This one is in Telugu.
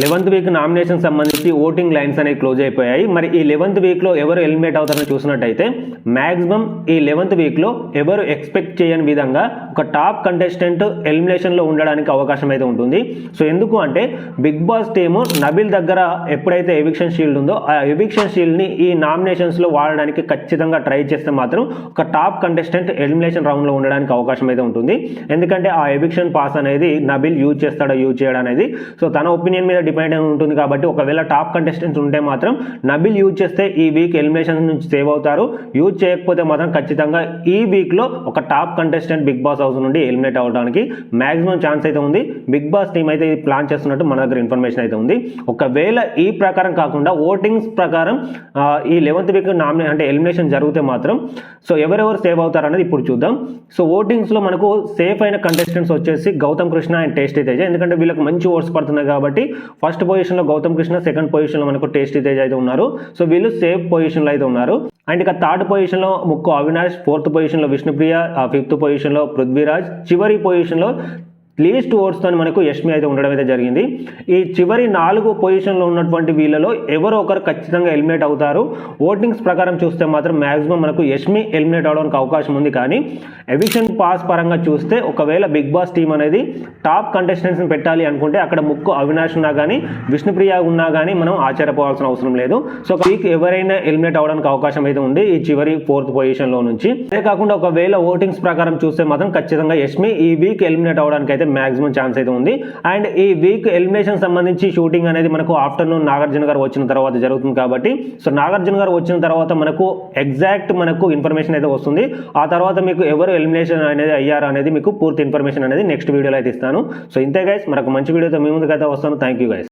11th వీక్ నామినేషన్ సంబంధించి ఓటింగ్ లైన్స్ అనేవి క్లోజ్ అయిపోయాయి. మరి ఈ 11th వీక్లో ఎవరు ఎలిమినేట్ అవుతారని చూసినట్టయితే మ్యాక్సిమం ఈ 11th వీక్లో ఎవరు ఎక్స్పెక్ట్ చేయని విధంగా ఒక టాప్ కంటెస్టెంట్ ఎలిమినేషన్లో ఉండడానికి అవకాశం అయితే ఉంటుంది. సో ఎందుకు అంటే బిగ్ బాస్ టీము నబిల్ దగ్గర ఎప్పుడైతే ఎవిక్షన్ షీల్డ్ ఉందో ఆ ఎవిక్షన్ షీల్డ్ని ఈ నామినేషన్స్లో వాడడానికి ఖచ్చితంగా ట్రై చేస్తే మాత్రం ఒక టాప్ కంటెస్టెంట్ ఎలిమినేషన్ రౌండ్లో ఉండడానికి అవకాశం అయితే ఉంటుంది. ఎందుకంటే ఆ ఎవిక్షన్ పాస్ అనేది నబిల్ యూజ్ చేస్తాడో యూజ్ చేయడం అనేది సో తన ఒపీనియన్ మీద డిపెండ్ అయి ఉంటుంది. కాబట్టి ఒకవేళ టాప్ కంటెస్టెంట్స్ ఉంటే మాత్రం నబిల్ యూజ్ చేస్తే ఈ వీక్ ఎలిమినేషన్ నుంచి సేవ్ అవుతారు. యూజ్ చేయకపోతే మాత్రం ఖచ్చితంగా ఈ వీక్లో ఒక top contestant Bigg Boss house నుండి ఎలిమినేట్ అవ్వడానికి మాక్సిమం ఛాన్స్ అయితే ఉంది. బిగ్ బాస్ టీమ్ అయితే ప్లాన్ చేస్తున్నట్టు మన దగ్గర ఇన్ఫర్మేషన్ అయితే ఉంది. ఒకవేళ ఈ ప్రకారం కాకుండా ఓటింగ్స్ ప్రకారం ఈ 11th వీక్ అంటే ఎలిమినేషన్ జరిగితే మాత్రం సో ఎవరెవరు సేవ్ అవుతారు అనేది ఇప్పుడు చూద్దాం. సో ఓటింగ్స్లో మనకు సేఫ్ అయిన కంటెస్టెంట్స్ వచ్చేసి గౌతమ్ కృష్ణ అండ్ టేస్టీ తేజ. ఎందుకంటే వీళ్ళకి మంచి ఓట్స్ పడుతున్నాయి కాబట్టి ఫస్ట్ పొజిషన్లో గౌతమ్ కృష్ణ, సెకండ్ పొజిషన్లో మనకు టేస్టీ తేజ అయితే ఉన్నారు. సో వీళ్ళు సేఫ్ పొజిషన్లో అయితే ఉన్నారు. అండ్ ఇక థర్డ్ పొజిషన్లో ముక్కు అవినాష్, ఫోర్త్ పొజిషన్లో విష్ణుప్రియ, ఫిఫ్త్ పొజిషన్లో పృథ్వీరాజ్, చివరి పొజిషన్లో లీస్ట్ ఓట్స్తో మనకు యష్మి అయితే ఉండడం అయితే జరిగింది. ఈ చివరి 4 పొజిషన్లో ఉన్నటువంటి వీళ్ళలో ఎవరో ఒకరు ఖచ్చితంగా ఎలిమినేట్ అవుతారు. ఓటింగ్స్ ప్రకారం చూస్తే మాత్రం మ్యాక్సిమం మనకు యష్మి ఎలిమినేట్ అవడానికి అవకాశం ఉంది. కానీ ఎవిక్షన్ పాస్ పరంగా చూస్తే ఒకవేళ బిగ్ బాస్ టీమ్ అనేది టాప్ కంటెస్టెంట్స్ని పెట్టాలి అనుకుంటే అక్కడ ముక్కు అవినాష్ ఉన్నా కానీ విష్ణుప్రియ ఉన్నా కానీ మనం ఆశ్చర్యపోవాల్సిన అవసరం లేదు. సో వీక్ ఎవరైనా ఎలిమినేట్ అవడానికి అవకాశం అయితే ఉంది ఈ చివరి 4th పొజిషన్లో నుంచి. అదే కాకుండా ఒకవేళ ఓటింగ్స్ ప్రకారం చూస్తే మాత్రం ఖచ్చితంగా యష్మి ఈ వీక్ ఎలిమినేట్ అవడానికి అయితే మాక్సిమం ఛాన్స్ అయితే ఉంది. అండ్ ఈ వీక్ ఎలిమినేషన్ సంబంధించి షూటింగ్ అనేది మనకు ఆఫ్టర్నూన్ నాగార్జున గారు వచ్చిన తర్వాత జరుగుతుంది. కాబట్టి సో నాగార్జున గారు వచ్చిన తర్వాత మనకు ఎగ్జాక్ట్ మనకు ఇన్ఫర్మేషన్ అయితే వస్తుంది. ఆ తర్వాత మీకు ఎవరు ఎలిమినేషన్ అనేది అయ్యారు అనేది మీకు పూర్తి ఇన్ఫర్మేషన్ అనేది నెక్స్ట్ వీడియోలో అయితే ఇస్తాను. సో ఇంతే గైస్, మనకు మంచి వీడియోతో మీ ముందుకైతే వస్తాను. Thank you guys.